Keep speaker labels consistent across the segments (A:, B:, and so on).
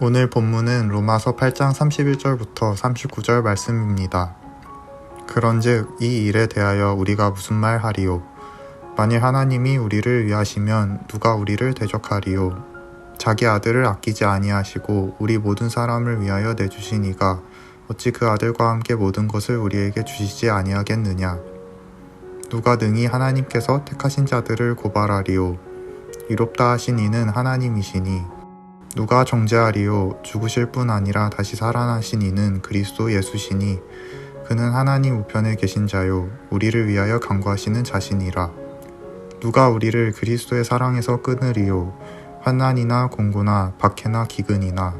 A: 오늘 본문은 로마서 8장 31절부터 39절 말씀입니다. 그런즉 이 일에 대하여 우리가 무슨 말 하리요? 만일 하나님이 우리를 위하시면 누가 우리를 대적하리요? 자기 아들을 아끼지 아니하시고 우리 모든 사람을 위하여 내주시니가 어찌 그 아들과 함께 모든 것을 우리에게 주시지 아니하겠느냐? 누가 능히 하나님께서 택하신 자들을 고발하리요? 이롭다 하신 이는 하나님이시니 누가 정죄하리요? 죽으실 뿐 아니라 다시 살아나신 이는 그리스도 예수시니 그는 하나님 우편에 계신 자요 우리를 위하여 간구하시는 자시니라. 누가 우리를 그리스도의 사랑에서 끊으리요? 환난이나 공고나 박해나 기근이나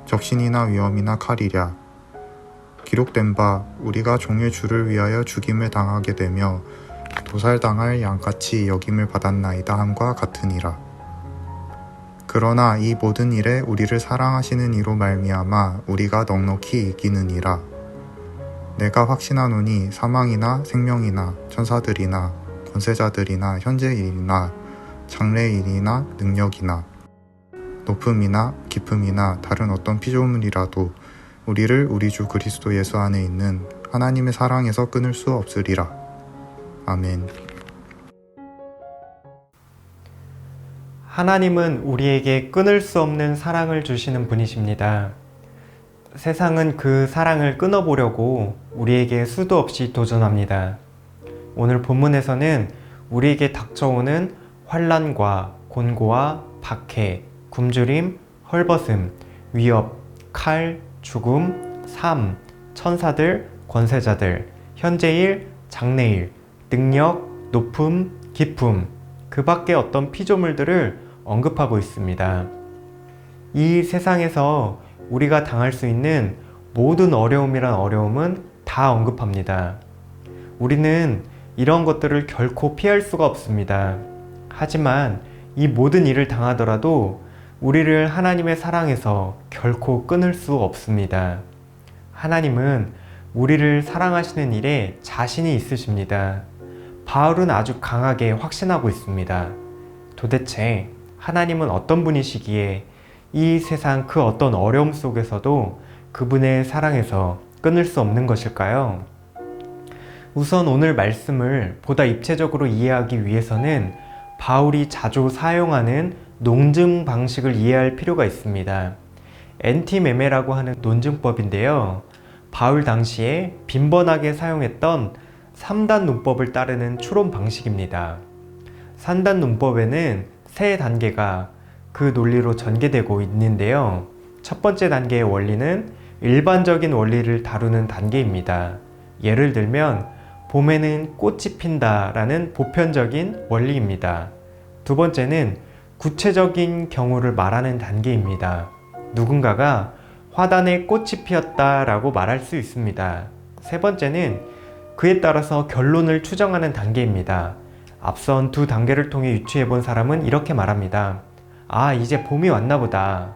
A: 적신이나 위험이나 칼이랴. 기록된 바 우리가 종일 주를 위하여 죽임을 당하게 되며 도살당할 양같이 여김을 받았나이다 함과 같으니라. 그러나 이 모든 일에 우리를 사랑하시는 이로 말미암아 우리가 넉넉히 이기느니라. 내가 확신하노니 사망이나 생명이나 천사들이나 권세자들이나 현재일이나 장래일이나 능력이나 높음이나 깊음이나 다른 어떤 피조물이라도 우리를 우리 주 그리스도 예수 안에 있는 하나님의 사랑에서 끊을 수 없으리라. 아멘.
B: 하나님은 우리에게 끊을 수 없는 사랑을 주시는 분이십니다. 세상은 그 사랑을 끊어보려고 우리에게 수도 없이 도전합니다. 오늘 본문에서는 우리에게 닥쳐오는 환난과 곤고와 박해, 굶주림, 헐벗음, 위협, 칼, 죽음, 삶, 천사들, 권세자들, 현재일, 장래일, 능력, 높음, 깊음, 그 밖에 어떤 피조물들을 언급하고 있습니다. 이 세상에서 우리가 당할 수 있는 모든 어려움이란 어려움은 다 언급합니다. 우리는 이런 것들을 결코 피할 수가 없습니다. 하지만 이 모든 일을 당하더라도 우리를 하나님의 사랑에서 결코 끊을 수 없습니다. 하나님은 우리를 사랑하시는 일에 자신이 있으십니다. 바울은 아주 강하게 확신하고 있습니다. 도대체 하나님은 어떤 분이시기에 이 세상 그 어떤 어려움 속에서도 그분의 사랑에서 끊을 수 없는 것일까요? 우선 오늘 말씀을 보다 입체적으로 이해하기 위해서는 바울이 자주 사용하는 논증 방식을 이해할 필요가 있습니다. 엔티메메라고 하는 논증법인데요. 바울 당시에 빈번하게 사용했던 3단 논법을 따르는 추론 방식입니다. 3단 논법에는 세 단계가 그 논리로 전개되고 있는데요. 첫 번째 단계의 원리는 일반적인 원리를 다루는 단계입니다. 예를 들면 봄에는 꽃이 핀다라는 보편적인 원리입니다. 두 번째는 구체적인 경우를 말하는 단계입니다. 누군가가 화단에 꽃이 피었다라고 말할 수 있습니다. 세 번째는 그에 따라서 결론을 추정하는 단계입니다. 앞선 두 단계를 통해 유추해 본 사람은 이렇게 말합니다. 아, 이제 봄이 왔나 보다.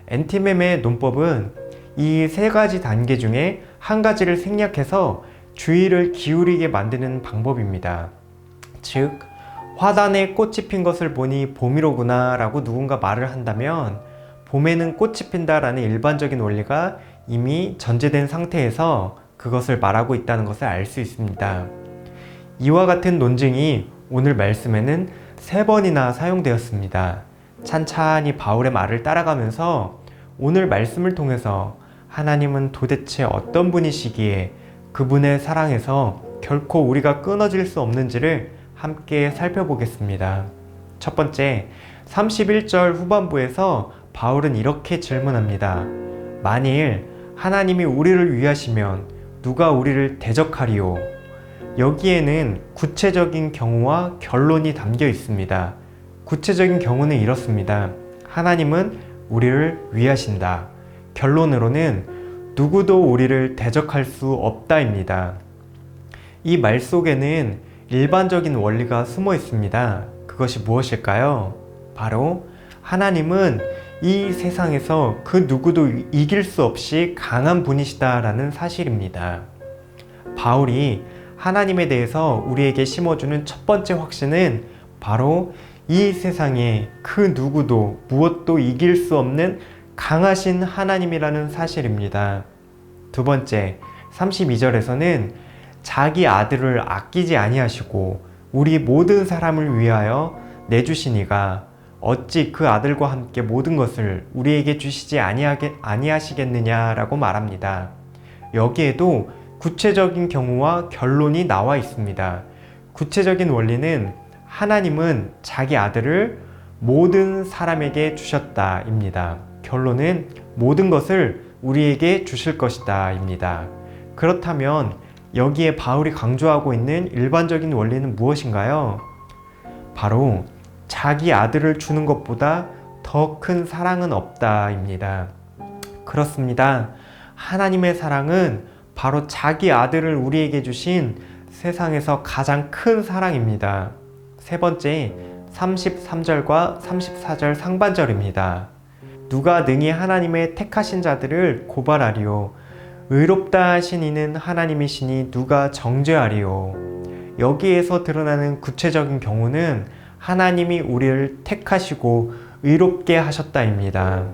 B: 엔티메메의 논법은 이 세 가지 단계 중에 한 가지를 생략해서 주의를 기울이게 만드는 방법입니다. 즉, 화단에 꽃이 핀 것을 보니 봄이로구나 라고 누군가 말을 한다면 봄에는 꽃이 핀다라는 일반적인 원리가 이미 전제된 상태에서 그것을 말하고 있다는 것을 알 수 있습니다. 이와 같은 논증이 오늘 말씀에는 3번이나 사용되었습니다. 찬찬히 바울의 말을 따라가면서 오늘 말씀을 통해서 하나님은 도대체 어떤 분이시기에 그분의 사랑에서 결코 우리가 끊어질 수 없는지를 함께 살펴보겠습니다. 첫 번째, 31절 후반부에서 바울은 이렇게 질문합니다. 만일 하나님이 우리를 위하시면 누가 우리를 대적하리요? 여기에는 구체적인 경우와 결론이 담겨 있습니다. 구체적인 경우는 이렇습니다. 하나님은 우리를 위하신다. 결론으로는 누구도 우리를 대적할 수 없다입니다. 이 말 속에는 일반적인 원리가 숨어 있습니다. 그것이 무엇일까요? 바로 하나님은 이 세상에서 그 누구도 이길 수 없이 강한 분이시다라는 사실입니다. 바울이 하나님에 대해서 우리에게 심어주는 첫 번째 확신은 바로 이 세상에 그 누구도 무엇도 이길 수 없는 강하신 하나님이라는 사실입니다. 두 번째, 32절에서는 자기 아들을 아끼지 아니하시고 우리 모든 사람을 위하여 내주시니가 어찌 그 아들과 함께 모든 것을 우리에게 주시지 아니하시겠느냐라고 말합니다. 여기에도 구체적인 경우와 결론이 나와 있습니다. 구체적인 원리는 하나님은 자기 아들을 모든 사람에게 주셨다입니다. 결론은 모든 것을 우리에게 주실 것이다 입니다. 그렇다면 여기에 바울이 강조하고 있는 일반적인 원리는 무엇인가요? 바로 자기 아들을 주는 것보다 더 큰 사랑은 없다입니다. 그렇습니다. 하나님의 사랑은 바로 자기 아들을 우리에게 주신 세상에서 가장 큰 사랑입니다. 세 번째, 33절과 34절 상반절입니다. 누가 능히 하나님의 택하신 자들을 고발하리요? 의롭다 하신 이는 하나님이시니 누가 정죄하리요? 여기에서 드러나는 구체적인 경우는 하나님이 우리를 택하시고 의롭게 하셨다입니다.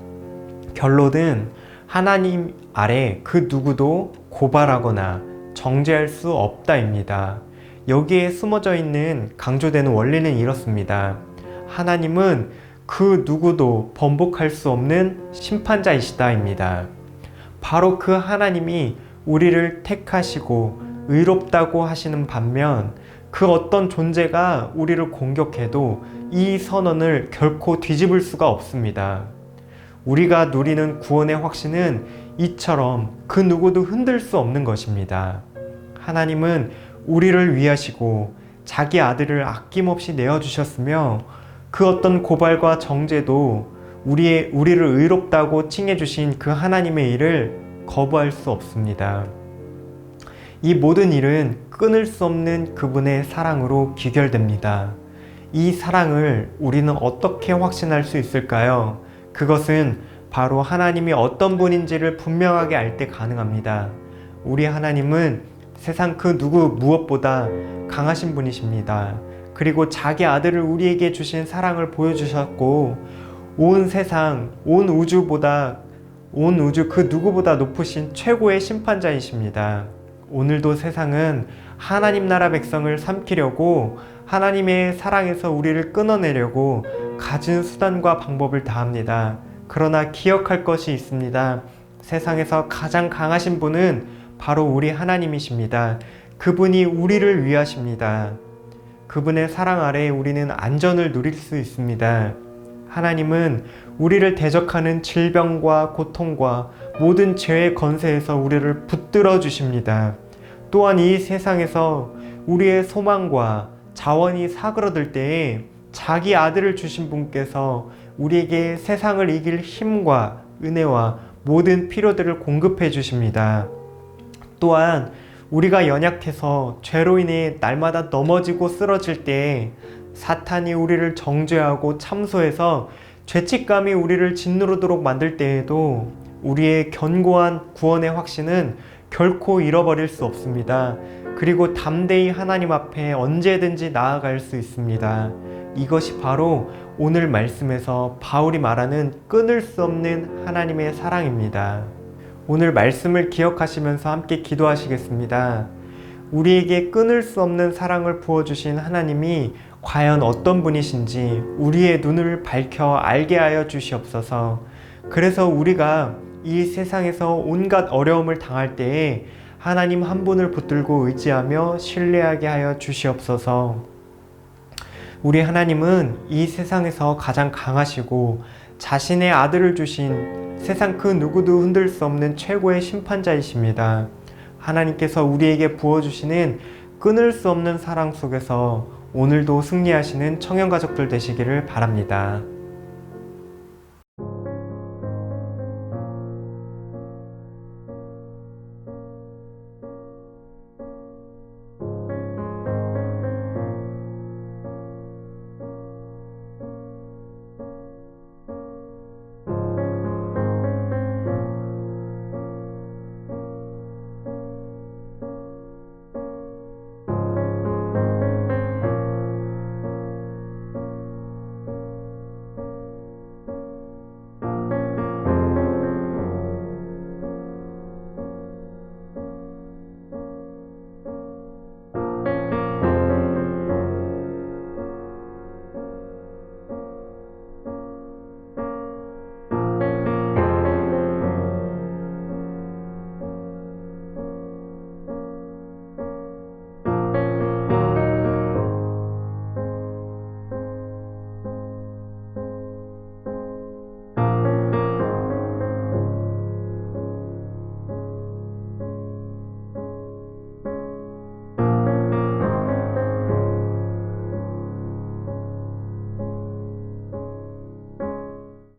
B: 결론은 하나님 아래 그 누구도 고발하거나 정죄할 수 없다입니다. 여기에 숨어져 있는 강조되는 원리는 이렇습니다. 하나님은 그 누구도 번복할 수 없는 심판자이시다입니다. 바로 그 하나님이 우리를 택하시고 의롭다고 하시는 반면 그 어떤 존재가 우리를 공격해도 이 선언을 결코 뒤집을 수가 없습니다. 우리가 누리는 구원의 확신은 이처럼 그 누구도 흔들 수 없는 것입니다. 하나님은 우리를 위하시고 자기 아들을 아낌없이 내어주셨으며 그 어떤 고발과 정죄도 우리를 의롭다고 칭해주신 그 하나님의 일을 거부할 수 없습니다. 이 모든 일은 끊을 수 없는 그분의 사랑으로 귀결됩니다. 이 사랑을 우리는 어떻게 확신할 수 있을까요? 그것은 바로 하나님이 어떤 분인지를 분명하게 알 때 가능합니다. 우리 하나님은 세상 그 누구 무엇보다 강하신 분이십니다. 그리고 자기 아들을 우리에게 주신 사랑을 보여주셨고 온 세상, 온 우주 그 누구보다 높으신 최고의 심판자이십니다. 오늘도 세상은 하나님 나라 백성을 삼키려고 하나님의 사랑에서 우리를 끊어내려고 갖은 수단과 방법을 다합니다. 그러나 기억할 것이 있습니다. 세상에서 가장 강하신 분은 바로 우리 하나님이십니다. 그분이 우리를 위하십니다. 그분의 사랑 아래 우리는 안전을 누릴 수 있습니다. 하나님은 우리를 대적하는 질병과 고통과 모든 죄의 건세에서 우리를 붙들어 주십니다. 또한 이 세상에서 우리의 소망과 자원이 사그러들 때에 자기 아들을 주신 분께서 우리에게 세상을 이길 힘과 은혜와 모든 필요들을 공급해 주십니다. 또한 우리가 연약해서 죄로 인해 날마다 넘어지고 쓰러질 때에 사탄이 우리를 정죄하고 참소해서 죄책감이 우리를 짓누르도록 만들 때에도 우리의 견고한 구원의 확신은 결코 잃어버릴 수 없습니다. 그리고 담대히 하나님 앞에 언제든지 나아갈 수 있습니다. 이것이 바로 오늘 말씀에서 바울이 말하는 끊을 수 없는 하나님의 사랑입니다. 오늘 말씀을 기억하시면서 함께 기도하시겠습니다. 우리에게 끊을 수 없는 사랑을 부어주신 하나님이 과연 어떤 분이신지 우리의 눈을 밝혀 알게 하여 주시옵소서. 그래서 우리가 이 세상에서 온갖 어려움을 당할 때에 하나님 한 분을 붙들고 의지하며 신뢰하게 하여 주시옵소서. 우리 하나님은 이 세상에서 가장 강하시고 자신의 아들을 주신 세상 그 누구도 흔들 수 없는 최고의 심판자이십니다. 하나님께서 우리에게 부어주시는 끊을 수 없는 사랑 속에서 오늘도 승리하시는 청년가족들 되시기를 바랍니다.